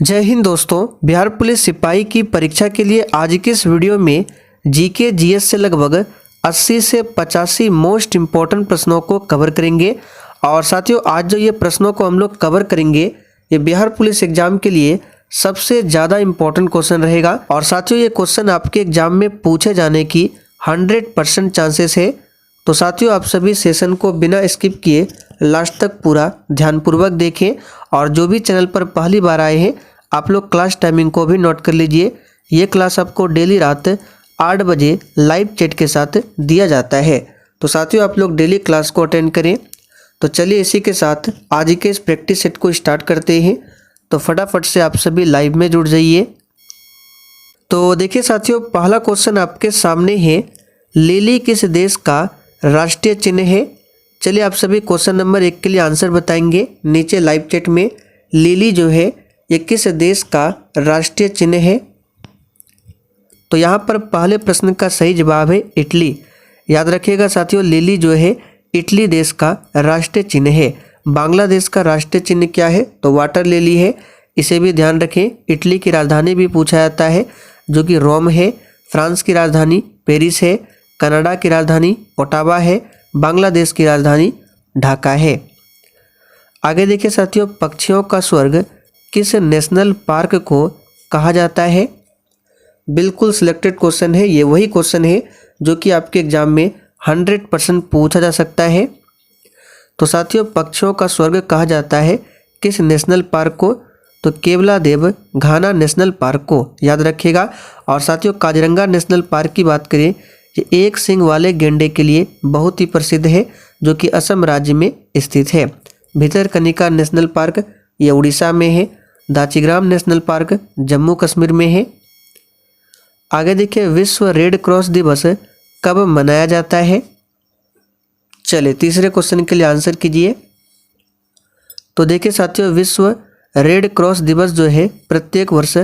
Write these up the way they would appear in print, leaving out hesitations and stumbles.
जय हिंद दोस्तों। बिहार पुलिस सिपाही की परीक्षा के लिए आज के इस वीडियो में जीके जीएस से लगभग 80 से 85 मोस्ट इम्पॉर्टेंट प्रश्नों को कवर करेंगे। और साथियों, आज जो ये प्रश्नों को हम लोग कवर करेंगे ये बिहार पुलिस एग्जाम के लिए सबसे ज़्यादा इम्पॉर्टेंट क्वेश्चन रहेगा। और साथियों, ये क्वेश्चन आपके एग्जाम में पूछे जाने की 100% चांसेस है। तो साथियों, आप सभी सेशन को बिना स्किप किए लास्ट तक पूरा ध्यानपूर्वक देखें। और जो भी चैनल पर पहली बार आए हैं आप लोग क्लास टाइमिंग को भी नोट कर लीजिए। ये क्लास आपको डेली रात 8 बजे लाइव चैट के साथ दिया जाता है। तो साथियों, आप लोग डेली क्लास को अटेंड करें। तो चलिए इसी के साथ आज के इस प्रैक्टिस सेट को स्टार्ट करते हैं। तो फटाफट से आप सभी लाइव में जुड़ जाइए। तो देखिए साथियों, पहला क्वेश्चन आपके सामने है, लिली किस देश का राष्ट्रीय चिन्ह है? चलिए आप सभी क्वेश्चन नंबर 1 के लिए आंसर बताएंगे नीचे लाइव चैट में। लिली जो है ये किस देश का राष्ट्रीय चिन्ह है? तो यहाँ पर पहले प्रश्न का सही जवाब है इटली। याद रखिएगा साथियों, लिली जो है इटली देश का राष्ट्रीय चिन्ह है। बांग्लादेश का राष्ट्रीय चिन्ह क्या है? तो वाटर लिली है, इसे भी ध्यान रखें। इटली की राजधानी भी पूछा जाता है जो कि रोम है। फ्रांस की राजधानी पेरिस है। कनाडा की राजधानी ओटावा है। बांग्लादेश की राजधानी ढाका है। आगे देखिए साथियों, पक्षियों का स्वर्ग किस नेशनल पार्क को कहा जाता है? बिल्कुल सिलेक्टेड क्वेश्चन है। ये वही क्वेश्चन है जो कि आपके एग्जाम में 100% पूछा जा सकता है। तो साथियों, पक्षियों का स्वर्ग कहा जाता है किस नेशनल पार्क को? तो केवलादेव घाना नेशनल पार्क को, याद रखिएगा। और साथियों, काजीरंगा नेशनल पार्क की बात करें, ये एक सींग वाले गेंडे के लिए बहुत ही प्रसिद्ध है जो कि असम राज्य में स्थित है। भितरकनिका नेशनल पार्क ये उड़ीसा में है। दाचीग्राम नेशनल पार्क जम्मू कश्मीर में है। आगे देखिए, विश्व रेड क्रॉस दिवस कब मनाया जाता है? चलिए तीसरे क्वेश्चन के लिए आंसर कीजिए। तो देखिए साथियों, विश्व रेड क्रॉस दिवस जो है प्रत्येक वर्ष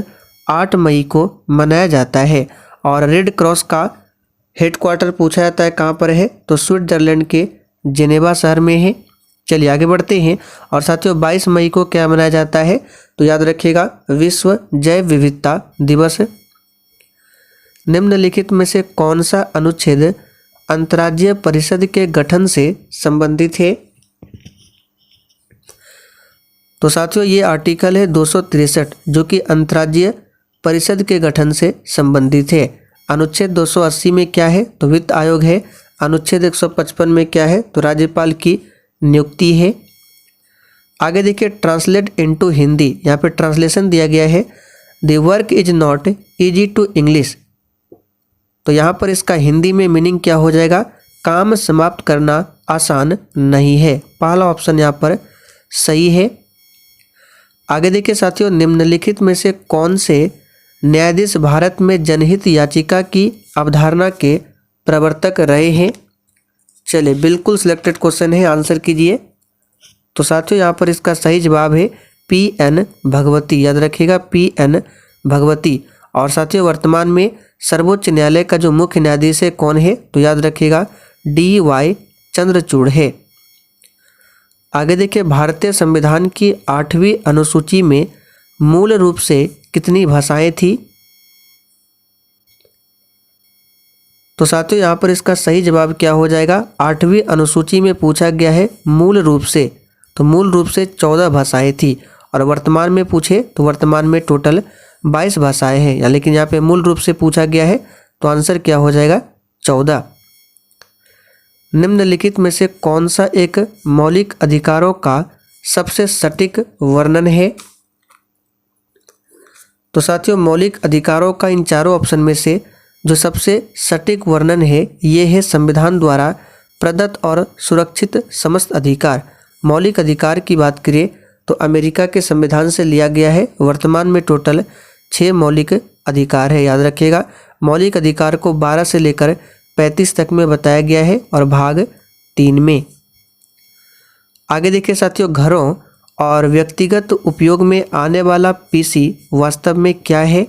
8 मई को मनाया जाता है। और रेड क्रॉस का हेडक्वार्टर पूछा जाता है कहाँ पर है? तो स्विट्जरलैंड के जेनेवा शहर में है। चलिए आगे बढ़ते हैं। और साथियों, 22 मई को क्या मनाया जाता है? तो याद रखिएगा, विश्व जैव विविधता दिवस। निम्नलिखित में से कौन सा अनुच्छेद अंतर्राज्यीय परिषद के गठन से संबंधित है? तो साथियों, ये आर्टिकल है 263 जो कि अंतर्राज्यीय परिषद के गठन से संबंधित है। अनुच्छेद 280 में क्या है? तो वित्त आयोग है। अनुच्छेद 155 में क्या है? तो राज्यपाल की नियुक्ति है। आगे देखिए, ट्रांसलेट इनटू हिंदी, यहाँ पे ट्रांसलेशन दिया गया है, the work is not easy to English. तो यहाँ पर इसका हिंदी में मीनिंग क्या हो जाएगा? काम समाप्त करना आसान नहीं है। पहला ऑप्शन यहाँ पर सही है। आगे देखिए साथियों, निम्नलिखित में से कौन से न्यायाधीश भारत में जनहित याचिका की अवधारणा के प्रवर्तक रहे हैं? चलिए, बिल्कुल सिलेक्टेड क्वेश्चन है, आंसर कीजिए। तो साथियों, यहाँ पर इसका सही जवाब है PN भगवती। याद रखिएगा, PN भगवती। और साथियों, वर्तमान में सर्वोच्च न्यायालय का जो मुख्य न्यायाधीश है कौन है? तो याद रखिएगा, DY चंद्रचूड़ है। आगे देखिए, भारतीय संविधान की 8वीं अनुसूची में मूल रूप से कितनी भाषाएं थी? तो साथियों, यहाँ पर इसका सही जवाब क्या हो जाएगा? 8वीं अनुसूची में पूछा गया है मूल रूप से, तो मूल रूप से 14 भाषाएं थी। और वर्तमान में पूछे तो वर्तमान में टोटल 22 भाषाएं हैं, लेकिन यहाँ पे मूल रूप से पूछा गया है तो आंसर क्या हो जाएगा? 14। निम्नलिखित में से कौन सा एक मौलिक अधिकारों का सबसे सटीक वर्णन है? तो साथियों, मौलिक अधिकारों का इन चारों ऑप्शन में से जो सबसे सटीक वर्णन है ये है संविधान द्वारा प्रदत्त और सुरक्षित समस्त अधिकार। मौलिक अधिकार की बात करें तो अमेरिका के संविधान से लिया गया है। वर्तमान में टोटल 6 मौलिक अधिकार है। याद रखिएगा, मौलिक अधिकार को 12 से लेकर 35 तक में बताया गया है और भाग 3 में। आगे देखिए साथियों, घरों और व्यक्तिगत उपयोग में आने वाला PC वास्तव में क्या है?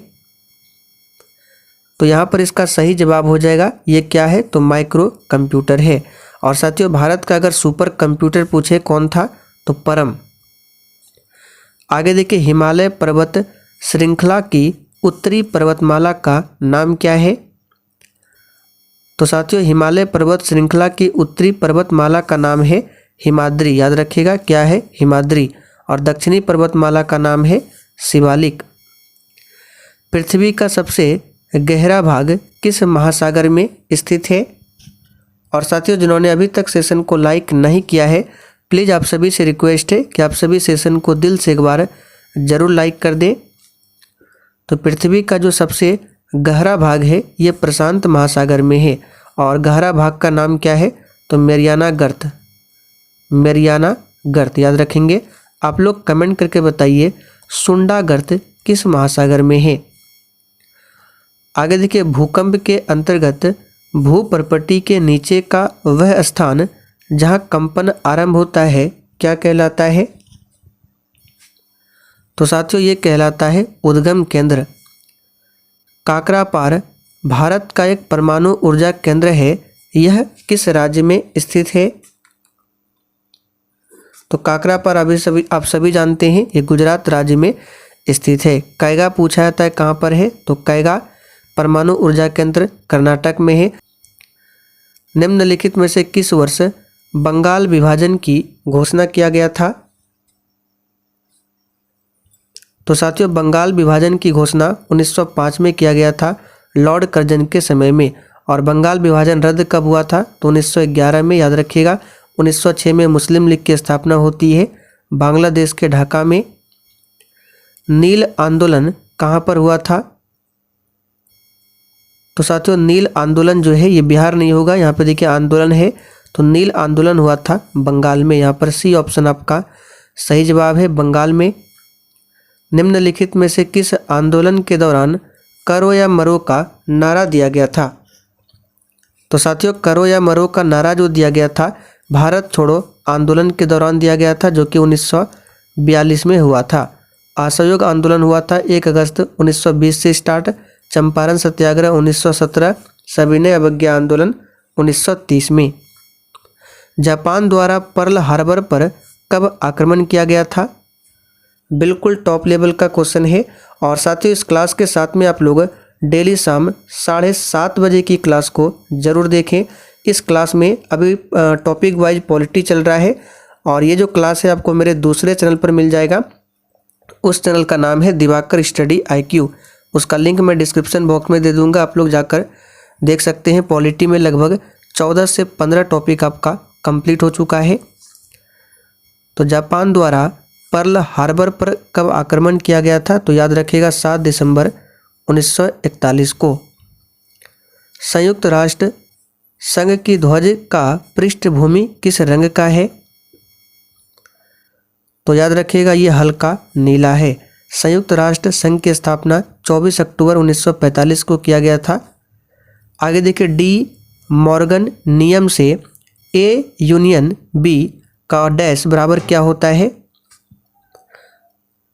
तो यहाँ पर इसका सही जवाब हो जाएगा, ये क्या है? तो माइक्रो कंप्यूटर है। और साथियों, भारत का अगर सुपर कंप्यूटर पूछे कौन था? तो परम। आगे देखिए, हिमालय पर्वत श्रृंखला की उत्तरी पर्वतमाला का नाम क्या है? तो साथियों, हिमालय पर्वत श्रृंखला की उत्तरी पर्वतमाला का नाम है हिमाद्री। याद रखिएगा, क्या है? हिमाद्री। और दक्षिणी पर्वतमाला का नाम है शिवालिक। पृथ्वी का सबसे गहरा भाग किस महासागर में स्थित है? और साथियों, जिन्होंने अभी तक सेशन को लाइक नहीं किया है, प्लीज़ आप सभी से रिक्वेस्ट है कि आप सभी सेशन को दिल से एक बार ज़रूर लाइक कर दें। तो पृथ्वी का जो सबसे गहरा भाग है ये प्रशांत महासागर में है, और गहरा भाग का नाम क्या है? तो मैरियाना गर्त। मैरियाना गर्त याद रखेंगे। आप लोग कमेंट करके बताइए सुंडा गर्त किस महासागर में है। आगे देखिए, भूकंप के अंतर्गत भूपर्पटी के नीचे का वह स्थान जहां कंपन आरंभ होता है क्या कहलाता है? तो साथियों, ये कहलाता है उद्गम केंद्र। काकरापार भारत का एक परमाणु ऊर्जा केंद्र है, यह किस राज्य में स्थित है? तो काकरापार आप सभी जानते हैं, ये गुजरात राज्य में स्थित है। कैगा पूछा जाता है कहाँ पर है? तो कैगा परमाणु ऊर्जा केंद्र कर्नाटक में है। निम्नलिखित में से किस वर्ष बंगाल विभाजन की घोषणा किया गया था? तो साथियों, बंगाल विभाजन की घोषणा 1905 में किया गया था, लॉर्ड कर्जन के समय में। और बंगाल विभाजन रद्द कब हुआ था? तो 1911 में। याद रखिएगा, 1906 में मुस्लिम लीग की स्थापना होती है बांग्लादेश के ढाका में। नील आंदोलन कहाँ पर हुआ था? तो साथियों, नील आंदोलन जो है ये बिहार नहीं होगा, यहाँ पे देखिए आंदोलन है, तो नील आंदोलन हुआ था बंगाल में। यहाँ पर सी ऑप्शन आपका सही जवाब है, बंगाल में। निम्नलिखित में से किस आंदोलन के दौरान करो या मरो का नारा दिया गया था? तो साथियों, करो या मरो का नारा जो दिया गया था भारत छोड़ो आंदोलन के दौरान दिया गया था, जो कि 1942 में हुआ था। असहयोग आंदोलन हुआ था 1 अगस्त 1920 से स्टार्ट। चंपारण सत्याग्रह 1917, सविनय अवज्ञा आंदोलन 1930 में। जापान द्वारा पर्ल हार्बर पर कब आक्रमण किया गया था? बिल्कुल टॉप लेवल का क्वेश्चन है। और साथियों, इस क्लास के साथ में आप लोग डेली शाम 7:30 बजे की क्लास को ज़रूर देखें। इस क्लास में अभी टॉपिक वाइज पॉलिटी चल रहा है, और ये जो क्लास है आपको मेरे दूसरे चैनल पर मिल जाएगा। उस चैनल का नाम है दिवाकर स्टडी IQ। उसका लिंक मैं डिस्क्रिप्शन बॉक्स में दे दूंगा, आप लोग जाकर देख सकते हैं। पॉलिटी में लगभग 14 से 15 टॉपिक आपका कंप्लीट हो चुका है। तो जापान द्वारा पर्ल हार्बर पर कब आक्रमण किया गया था? तो याद रखिएगा 7 दिसंबर 1941 को। संयुक्त राष्ट्र संघ की ध्वज का पृष्ठभूमि किस रंग का है? तो याद रखिएगा ये हल्का नीला है। संयुक्त राष्ट्र संघ की स्थापना 24 अक्टूबर 1945 को किया गया था। आगे देखिए, डी मॉर्गन नियम से A यूनियन B का डैश बराबर क्या होता है?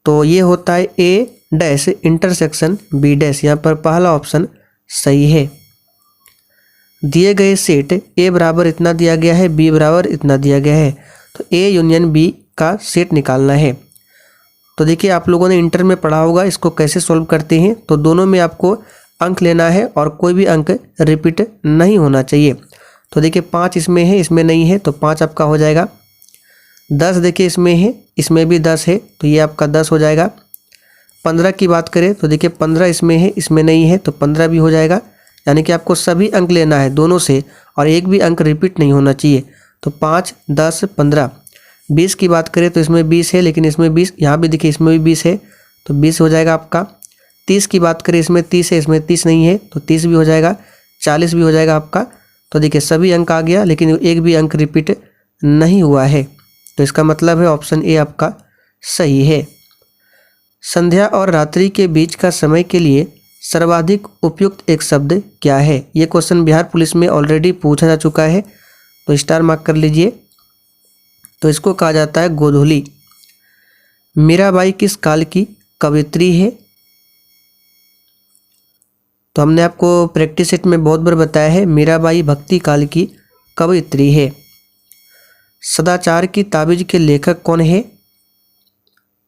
तो ये होता है A dash intersection B dash. यहाँ पर पहला ऑप्शन सही है। दिए गए सेट A बराबर इतना दिया गया है, B बराबर इतना दिया गया है, तो A यूनियन B का सेट निकालना है। तो देखिए, आप लोगों ने इंटर में पढ़ा होगा इसको कैसे सॉल्व करते हैं। तो दोनों में आपको अंक लेना है और कोई भी अंक रिपीट नहीं होना चाहिए। तो देखिए 5 इसमें है, इसमें नहीं है, तो 5 आपका हो जाएगा। 10 देखिए इसमें है, इसमें भी 10 है, तो ये आपका 10 हो जाएगा। 15 की बात करें तो देखिए 15 इसमें है, इसमें नहीं है, तो 15 भी हो जाएगा। यानी कि आपको सभी अंक लेना है दोनों से, और एक भी अंक रिपीट नहीं होना चाहिए। तो 5, 10, 15। 20 की बात करें तो इसमें 20 है, लेकिन इसमें 20, यहाँ भी देखिए इसमें भी 20 है, तो 20 हो जाएगा आपका। 30 की बात करें, इसमें 30 है, इसमें 30 नहीं है, तो 30 भी हो जाएगा। 40 भी हो जाएगा आपका। तो देखिए सभी अंक आ गया, लेकिन एक भी अंक रिपीट नहीं हुआ है, तो इसका मतलब है ऑप्शन ए आपका सही है। संध्या और रात्रि के बीच का समय के लिए सर्वाधिक उपयुक्त एक शब्द क्या है? ये क्वेश्चन बिहार पुलिस में ऑलरेडी पूछा जा चुका है, तो स्टार मार्क कर लीजिए। तो इसको कहा जाता है गोधूली। मीराबाई किस काल की कवयित्री है? तो हमने आपको प्रैक्टिस सेट में बहुत बार बताया है, मीराबाई भक्ति काल की कवयित्री है। सदाचार की ताबीज के लेखक कौन है?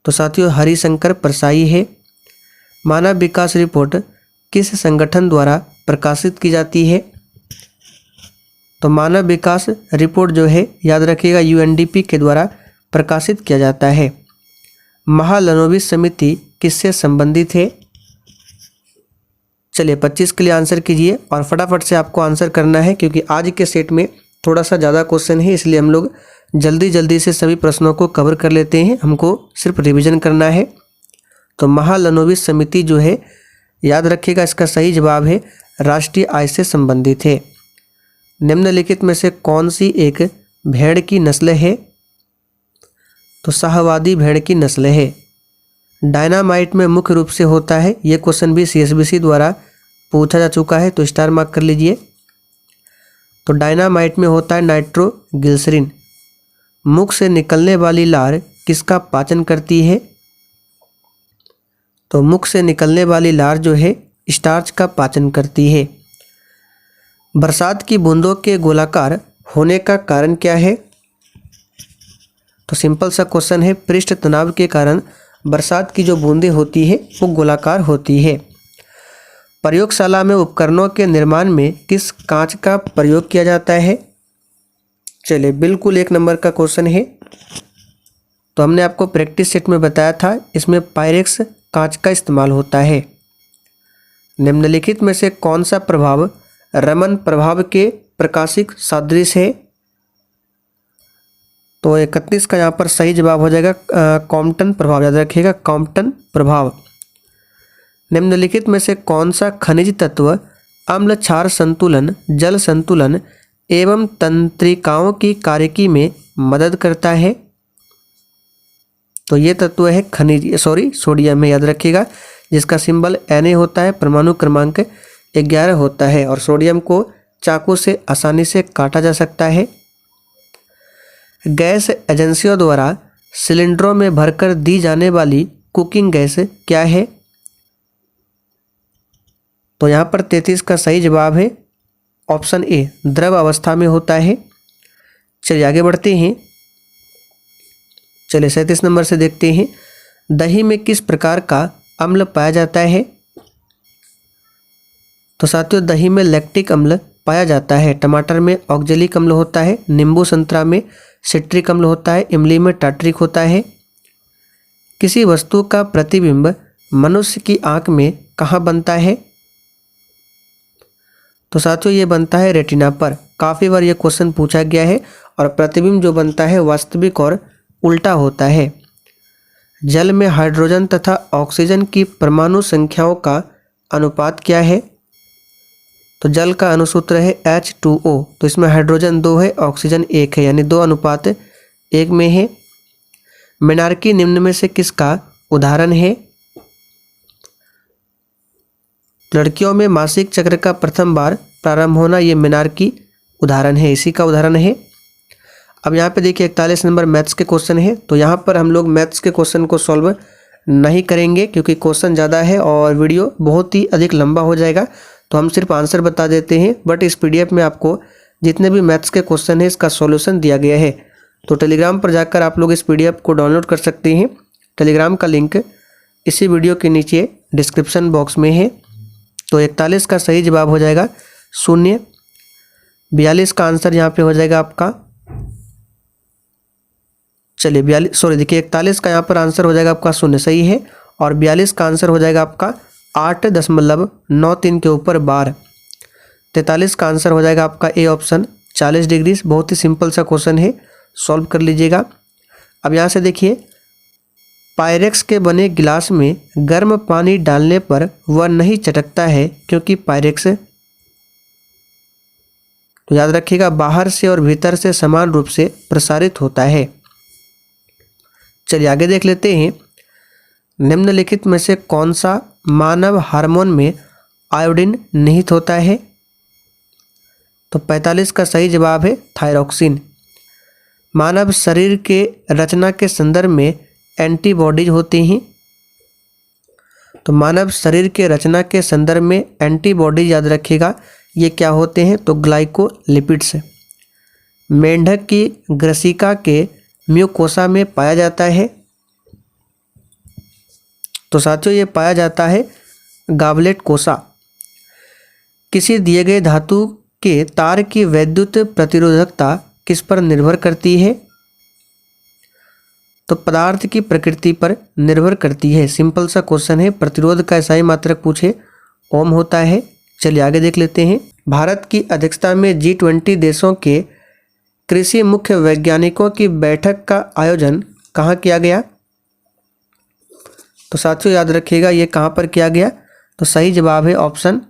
तो साथियों हरिशंकर परसाई है। मानव विकास रिपोर्ट किस संगठन द्वारा प्रकाशित की जाती है? तो मानव विकास रिपोर्ट जो है याद रखिएगा यूएनडीपी के द्वारा प्रकाशित किया जाता है। महालनोबिस समिति किससे संबंधित है? चलिए 25 के लिए आंसर कीजिए और फटाफट से आपको आंसर करना है, क्योंकि आज के सेट में थोड़ा सा ज़्यादा क्वेश्चन है, इसलिए हम लोग जल्दी जल्दी से सभी प्रश्नों को कवर कर लेते हैं। हमको सिर्फ रिवीजन करना है। तो महालनोबिस समिति जो है याद रखिएगा इसका सही जवाब है राष्ट्रीय आय से संबंधित है। निम्नलिखित में से कौन सी एक भेड़ की नस्ल है? तो शाहवादी भेड़ की नस्ल है। डायनामाइट में मुख्य रूप से होता है, ये क्वेश्चन भी सीएसबीसी द्वारा पूछा जा चुका है, तो स्टार मार्क कर लीजिए। तो डायनामाइट में होता है नाइट्रोग्लिसरीन। मुख से निकलने वाली लार किसका पाचन करती है? तो मुख से निकलने वाली लार जो है स्टार्च का पाचन करती है। बरसात की बूंदों के गोलाकार होने का कारण क्या है? तो सिंपल सा क्वेश्चन है, पृष्ठ तनाव के कारण बरसात की जो बूंदें होती है वो गोलाकार होती है। प्रयोगशाला में उपकरणों के निर्माण में किस कांच का प्रयोग किया जाता है? चलिए बिल्कुल 1 नंबर का क्वेश्चन है। तो हमने आपको प्रैक्टिस सेट में बताया था, इसमें पायरेक्स कांच का इस्तेमाल होता है। निम्नलिखित में से कौन सा प्रभाव रमन प्रभाव के प्रकाशिक सादृश्य है? तो 31 का यहाँ पर सही जवाब हो जाएगा कॉम्पटन प्रभाव, याद रखिएगा कॉम्पटन प्रभाव। निम्नलिखित में से कौन सा खनिज तत्व अम्ल क्षार संतुलन, जल संतुलन एवं तंत्रिकाओं की कार्यकी में मदद करता है? तो ये तत्व है सोडियम है, याद रखिएगा, जिसका सिंबल Na होता है, परमाणु क्रमांक 11 होता है और सोडियम को चाकू से आसानी से काटा जा सकता है। गैस एजेंसियों द्वारा सिलेंडरों में भरकर दी जाने वाली कुकिंग गैस क्या है? तो यहाँ पर 33 का सही जवाब है ऑप्शन ए, द्रव अवस्था में होता है। चलिए आगे बढ़ते हैं। चलिए 37 नंबर से देखते हैं, दही में किस प्रकार का अम्ल पाया जाता है? तो साथियों दही में लैक्टिक अम्ल पाया जाता है। टमाटर में ऑक्जेलिक अम्ल होता है, नींबू संतरा में सिट्रिक अम्ल होता है, इमली में टार्ट्रिक होता है। किसी वस्तु का प्रतिबिंब मनुष्य की आंख में कहाँ बनता है? तो साथियों ये बनता है रेटिना पर। काफ़ी बार ये क्वेश्चन पूछा गया है और प्रतिबिंब जो बनता है वास्तविक और उल्टा होता है। जल में हाइड्रोजन तथा ऑक्सीजन की परमाणु संख्याओं का अनुपात क्या है? तो जल का अनुसूत्र है H2O, तो इसमें हाइड्रोजन 2 है, ऑक्सीजन 1 है, यानी 2:1 में है। मेनार्की निम्न में से किसका उदाहरण है? लड़कियों में मासिक चक्र का प्रथम बार प्रारंभ होना, ये मेनार्की उदाहरण है, इसी का उदाहरण है। अब यहाँ पे देखिए 41 नंबर मैथ्स के क्वेश्चन है। तो यहाँ पर हम लोग मैथ्स के क्वेश्चन को सॉल्व नहीं करेंगे क्योंकि क्वेश्चन ज़्यादा है और वीडियो बहुत ही अधिक लंबा हो जाएगा, तो हम सिर्फ आंसर बता देते हैं। बट इस पीडीएफ में आपको जितने भी मैथ्स के क्वेश्चन है इसका सॉल्यूशन दिया गया है। तो टेलीग्राम पर जाकर आप लोग इस पीडीएफ को डाउनलोड कर सकते हैं। टेलीग्राम का लिंक इसी वीडियो के नीचे डिस्क्रिप्शन बॉक्स में है। तो 41 का सही जवाब हो जाएगा 0। 42 का आंसर यहाँ पे हो जाएगा आपका, चलिए 41 का यहाँ पर आंसर हो जाएगा आपका 0 सही है, और 42 का आंसर हो जाएगा आपका 8.93 के ऊपर बार। 43 का आंसर हो जाएगा आपका ए ऑप्शन 40 डिग्री। बहुत ही सिंपल सा क्वेश्चन है, सॉल्व कर लीजिएगा। अब यहाँ से देखिए, पायरेक्स के बने गिलास में गर्म पानी डालने पर वह नहीं चटकता है क्योंकि पायरेक्स, तो याद रखिएगा बाहर से और भीतर से समान रूप से प्रसारित होता है। चलिए आगे देख लेते हैं। निम्नलिखित में से कौन सा मानव हार्मोन में आयोडीन निहित होता है? तो 45 का सही जवाब है थायरॉक्सिन। मानव शरीर के रचना के संदर्भ में एंटीबॉडीज होती हैं। तो मानव शरीर के रचना के संदर्भ में एंटीबॉडीज याद रखिएगा ये क्या होते हैं? तो ग्लाइकोलिपिड्स। मेंढक की ग्रसिका के म्यूकोसा में पाया जाता है। तो साथियों ये पाया जाता है गावलेट कोसा। किसी दिए गए धातु के तार की वैद्युत प्रतिरोधकता किस पर निर्भर करती है? तो पदार्थ की प्रकृति पर निर्भर करती है। सिंपल सा क्वेश्चन है। प्रतिरोध का SI मात्रक पूछे ओम होता है। चलिए आगे देख लेते हैं। भारत की अध्यक्षता में G20 देशों के कृषि मुख्य वैज्ञानिकों की बैठक का आयोजन कहाँ किया गया? तो साथियों याद रखिएगा ये कहाँ पर किया गया। तो सही जवाब है ऑप्शन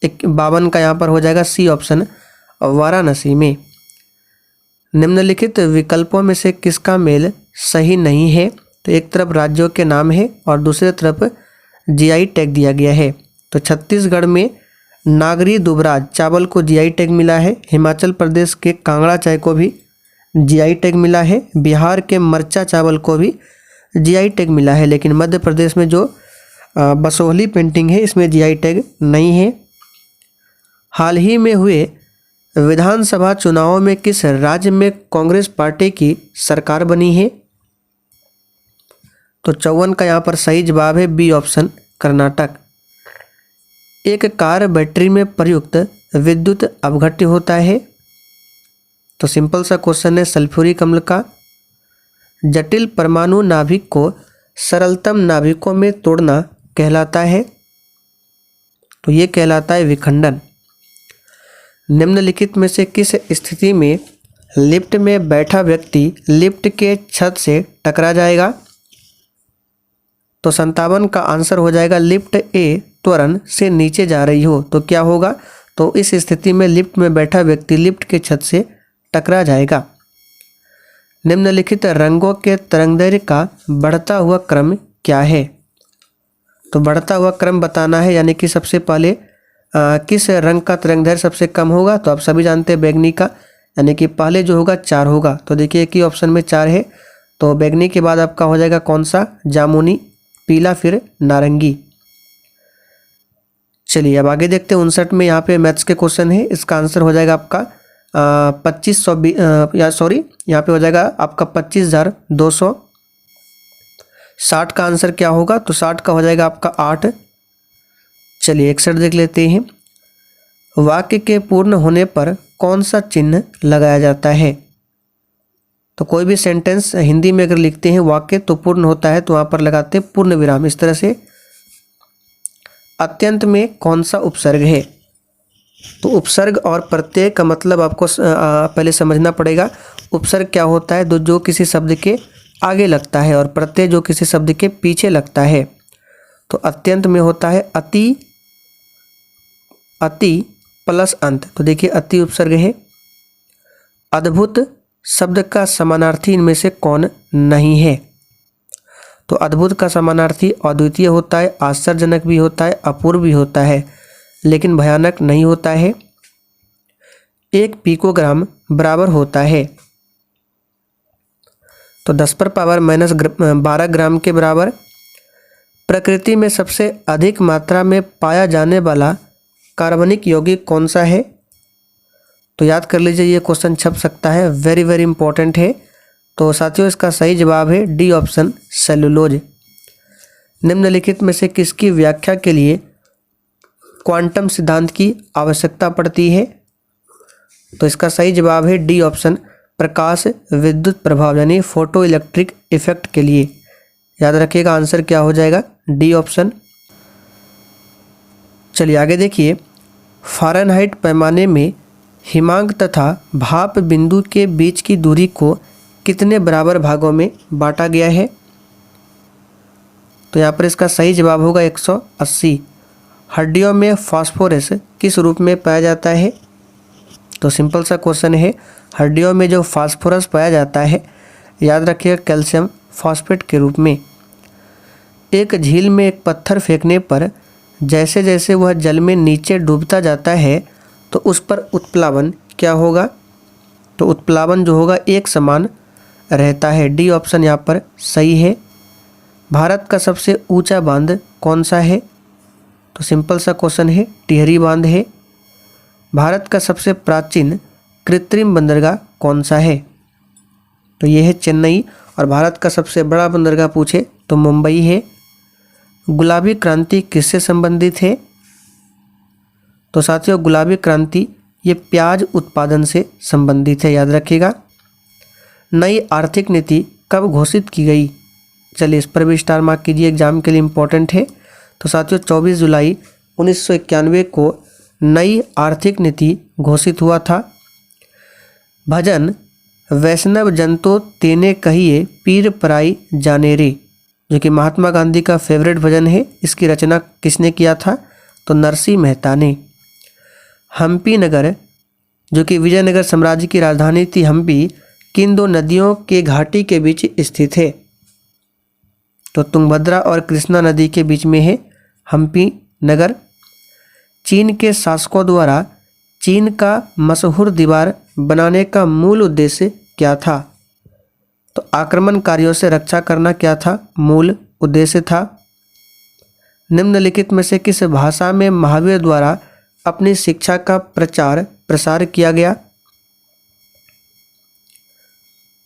52 का यहाँ पर हो जाएगा सी ऑप्शन, वाराणसी में। निम्नलिखित विकल्पों में से किसका मेल सही नहीं है? तो एक तरफ राज्यों के नाम है और दूसरी तरफ GI टैग दिया गया है। तो छत्तीसगढ़ में नागरी दुबराज चावल को GI टैग मिला है। हिमाचल प्रदेश के कांगड़ा चाय को भी GI टैग मिला है। बिहार के मरचा चावल को भी GI टैग मिला है। लेकिन मध्य प्रदेश में जो बसोहली पेंटिंग है इसमें GI टैग नहीं है। हाल ही में हुए विधानसभा चुनावों में किस राज्य में कांग्रेस पार्टी की सरकार बनी है? तो 54 का यहाँ पर सही जवाब है बी ऑप्शन, कर्नाटक। एक कार बैटरी में प्रयुक्त विद्युत अपघट्य होता है। तो सिंपल सा क्वेश्चन है सल्फ्यूरिक अम्ल का। जटिल परमाणु नाभिक को सरलतम नाभिकों में तोड़ना कहलाता है। तो ये कहलाता है विखंडन। निम्नलिखित में से किस स्थिति में लिफ्ट में बैठा व्यक्ति लिफ्ट के छत से टकरा जाएगा? तो 57 का आंसर हो जाएगा लिफ्ट ए त्वरण से नीचे जा रही हो तो क्या होगा? तो इस स्थिति में लिफ्ट में बैठा व्यक्ति लिफ्ट के छत से टकरा जाएगा। निम्नलिखित रंगों के तरंगदैर्घ्य का बढ़ता हुआ क्रम क्या है? तो बढ़ता हुआ क्रम बताना है, यानी कि सबसे पहले किस रंग का तरंगदैर्घ्य सबसे कम होगा? तो आप सभी जानते हैं बैगनी का, यानी कि पहले जो होगा 4 होगा। तो देखिए एक ही ऑप्शन में 4 है। तो बैगनी के बाद आपका हो जाएगा कौन सा? जामुनी, पीला, फिर नारंगी। चलिए अब आगे देखते हैं। 59 में यहाँ पे मैथ्स के क्वेश्चन है। इसका आंसर हो जाएगा आपका 2500 यहाँ पे हो जाएगा आपका 25,200। 60 का आंसर क्या होगा? तो 60 का हो जाएगा आपका 8। चलिए 61 देख लेते हैं। वाक्य के पूर्ण होने पर कौन सा चिन्ह लगाया जाता है? तो कोई भी सेंटेंस हिंदी में अगर लिखते हैं वाक्य तो पूर्ण होता है तो वहाँ पर लगाते हैं पूर्ण विराम, इस तरह से। अत्यंत में कौन सा उपसर्ग है? तो उपसर्ग और प्रत्यय का मतलब आपको पहले समझना पड़ेगा। उपसर्ग क्या होता है? जो किसी शब्द के आगे लगता है, और प्रत्यय जो किसी शब्द के पीछे लगता है। तो अत्यंत में होता है अति, अति प्लस अंत। तो देखिए अति उपसर्ग है। अद्भुत शब्द का समानार्थी इनमें से कौन नहीं है? तो अद्भुत का समानार्थी अद्वितीय होता है, आश्चर्यजनक भी होता है, अपूर्व भी होता है, लेकिन भयानक नहीं होता है। 1 पिकोग्राम बराबर होता है तो 10⁻⁻12 ग्राम के बराबर। प्रकृति में सबसे अधिक मात्रा में पाया जाने वाला कार्बनिक यौगिक कौन सा है? तो याद कर लीजिए, ये क्वेश्चन छप सकता है, वेरी वेरी इंपॉर्टेंट है। तो साथियों इसका सही जवाब है डी ऑप्शन, सेलुलोज। निम्नलिखित में से किसकी व्याख्या के लिए क्वांटम सिद्धांत की आवश्यकता पड़ती है? तो इसका सही जवाब है डी ऑप्शन, प्रकाश विद्युत प्रभाव यानी फोटो इलेक्ट्रिक इफेक्ट के लिए। याद रखिएगा आंसर क्या हो जाएगा? D option. चलिए आगे देखिए। फ़ारेनहाइट पैमाने में हिमांक तथा भाप बिंदु के बीच की दूरी को कितने बराबर भागों में बांटा गया है? तो यहाँ पर इसका सही जवाब होगा 180। हड्डियों में फास्फोरस किस रूप में पाया जाता है? तो सिंपल सा क्वेश्चन है, हड्डियों में जो फास्फोरस पाया जाता है याद रखिएगा कैल्शियम फॉस्फेट के रूप में। एक झील में एक पत्थर फेंकने पर जैसे जैसे वह जल में नीचे डूबता जाता है तो उस पर उत्प्लावन क्या होगा? तो उत्प्लावन जो होगा एक समान रहता है। डी ऑप्शन यहाँ पर सही है। भारत का सबसे ऊंचा बांध कौन सा है? तो सिंपल सा क्वेश्चन है, टिहरी बांध है। भारत का सबसे प्राचीन कृत्रिम बंदरगाह कौन सा है? तो ये है चेन्नई। और भारत का सबसे बड़ा बंदरगाह पूछे तो मुंबई है। गुलाबी क्रांति किससे संबंधित है? तो साथियों गुलाबी क्रांति ये प्याज उत्पादन से संबंधित है, याद रखिएगा। नई आर्थिक नीति कब घोषित की गई? चलिए इस पर भी स्टार मार्क कीजिए, एग्जाम के लिए इम्पोर्टेंट है। तो साथियों 24 जुलाई 1991 को नई आर्थिक नीति घोषित हुआ था। भजन वैष्णव जन तो तेने कहिए पीर पराई जाने रे, जो कि महात्मा गांधी का फेवरेट भजन है, इसकी रचना किसने किया था? तो नरसिंह मेहता ने। हम्पी नगर जो कि विजयनगर साम्राज्य की राजधानी थी हम्पी, किन दो नदियों के घाटी के बीच स्थित है? तो तुंगभद्रा और कृष्णा नदी के बीच में है हम्पी नगर। चीन के शासकों द्वारा चीन का मशहूर दीवार बनाने का मूल उद्देश्य क्या था? तो आक्रमणकारियों से रक्षा करना क्या था मूल उद्देश्य था। निम्नलिखित में से किस भाषा में महावीर द्वारा अपनी शिक्षा का प्रचार प्रसार किया गया?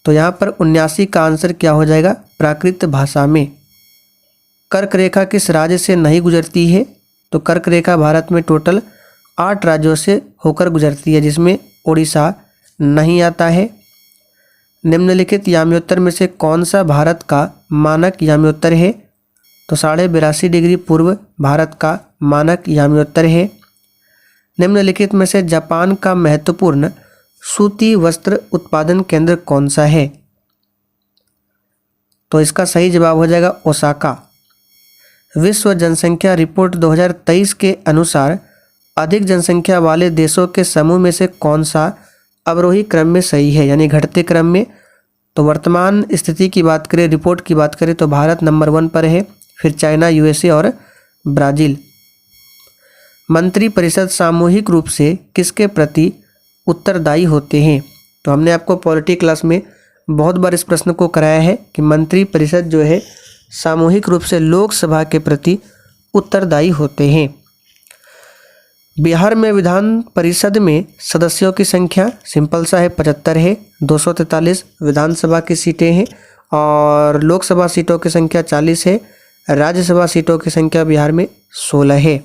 तो यहाँ पर 79 का आंसर क्या हो जाएगा? प्राकृत भाषा में। कर्क रेखा किस राज्य से नहीं गुजरती है? तो कर्क रेखा भारत में टोटल 8 राज्यों से होकर गुजरती है, जिसमें उड़ीसा नहीं आता है। निम्नलिखित याम्योत्तर में से कौन सा भारत का मानक याम्योत्तर है? तो 82.5 डिग्री पूर्व भारत का मानक याम्योत्तर है। निम्नलिखित में से जापान का महत्वपूर्ण सूती वस्त्र उत्पादन केंद्र कौन सा है? तो इसका सही जवाब हो जाएगा ओसाका। विश्व जनसंख्या रिपोर्ट 2023 के अनुसार अधिक जनसंख्या वाले देशों के समूह में से कौन सा अवरोही क्रम में सही है, यानी घटते क्रम में? तो वर्तमान स्थिति की बात करें, रिपोर्ट की बात करें तो भारत नंबर 1 पर है, फिर चाइना, यूएसए और ब्राज़ील। मंत्रिपरिषद सामूहिक रूप से किसके प्रति उत्तरदायी होते हैं? तो हमने आपको पॉलिटी क्लास में बहुत बार इस प्रश्न को कराया है कि मंत्रिपरिषद जो है सामूहिक रूप से लोकसभा के प्रति उत्तरदायी होते हैं। बिहार में विधान परिषद में सदस्यों की संख्या सिंपल सा है, 75 है। 243 विधानसभा की सीटें हैं और लोकसभा सीटों की संख्या 40 है। राज्यसभा सीटों की संख्या बिहार में 16 है।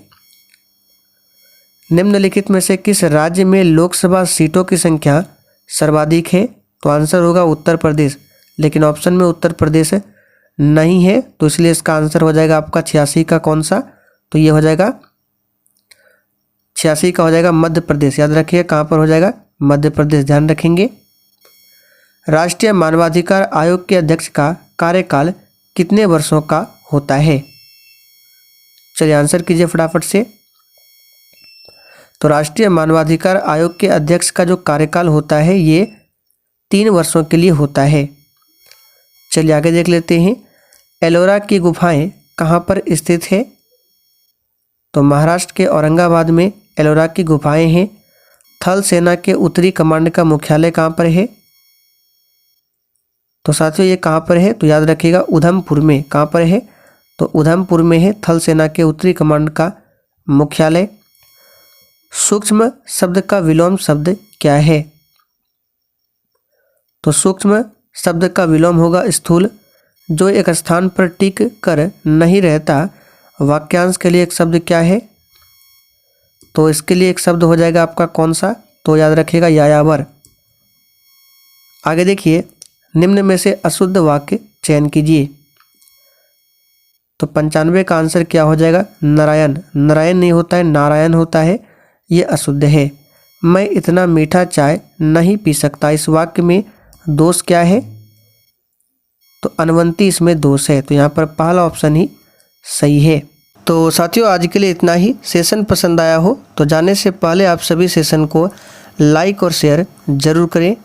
निम्नलिखित में से किस राज्य में लोकसभा सीटों की संख्या सर्वाधिक है? तो आंसर होगा उत्तर प्रदेश, लेकिन ऑप्शन में उत्तर प्रदेश नहीं है, तो इसलिए इसका आंसर हो जाएगा आपका 86 का कौन सा? तो ये हो जाएगा 86 का हो जाएगा मध्य प्रदेश। याद रखिए कहाँ पर हो जाएगा? मध्य प्रदेश, ध्यान रखेंगे। राष्ट्रीय मानवाधिकार आयोग के अध्यक्ष का कार्यकाल कितने वर्षों का होता है? चलिए आंसर कीजिए फटाफट से। तो राष्ट्रीय मानवाधिकार आयोग के अध्यक्ष का जो कार्यकाल होता है ये 3 वर्षों के लिए होता है। चलिए आगे देख लेते हैं। एलोरा की गुफाएं कहाँ पर स्थित है? तो महाराष्ट्र के औरंगाबाद में एलोरा की गुफाएं हैं। थल सेना के उत्तरी कमांड का मुख्यालय कहाँ पर है? तो साथियों ये कहाँ पर है? तो याद रखिएगा उधमपुर में। कहाँ पर है? तो उधमपुर में है थल सेना के उत्तरी कमांड का मुख्यालय। सूक्ष्म शब्द का विलोम शब्द क्या है? तो सूक्ष्म शब्द का विलोम होगा स्थूल। जो एक स्थान पर टिक कर नहीं रहता, वाक्यांश के लिए एक शब्द क्या है? तो इसके लिए एक शब्द हो जाएगा आपका कौन सा? तो याद रखिएगा यायावर। आगे देखिए, निम्न में से अशुद्ध वाक्य चयन कीजिए। तो 95 का आंसर क्या हो जाएगा? नारायण। नारायण नहीं होता है, नारायण होता है, ये अशुद्ध है। मैं इतना मीठा चाय नहीं पी सकता, इस वाक्य में दोष क्या है? तो अनवंती इसमें दोष है, तो यहाँ पर पहला ऑप्शन ही सही है। तो साथियों आज के लिए इतना ही। सेशन पसंद आया हो तो जाने से पहले आप सभी सेशन को लाइक और शेयर जरूर करें।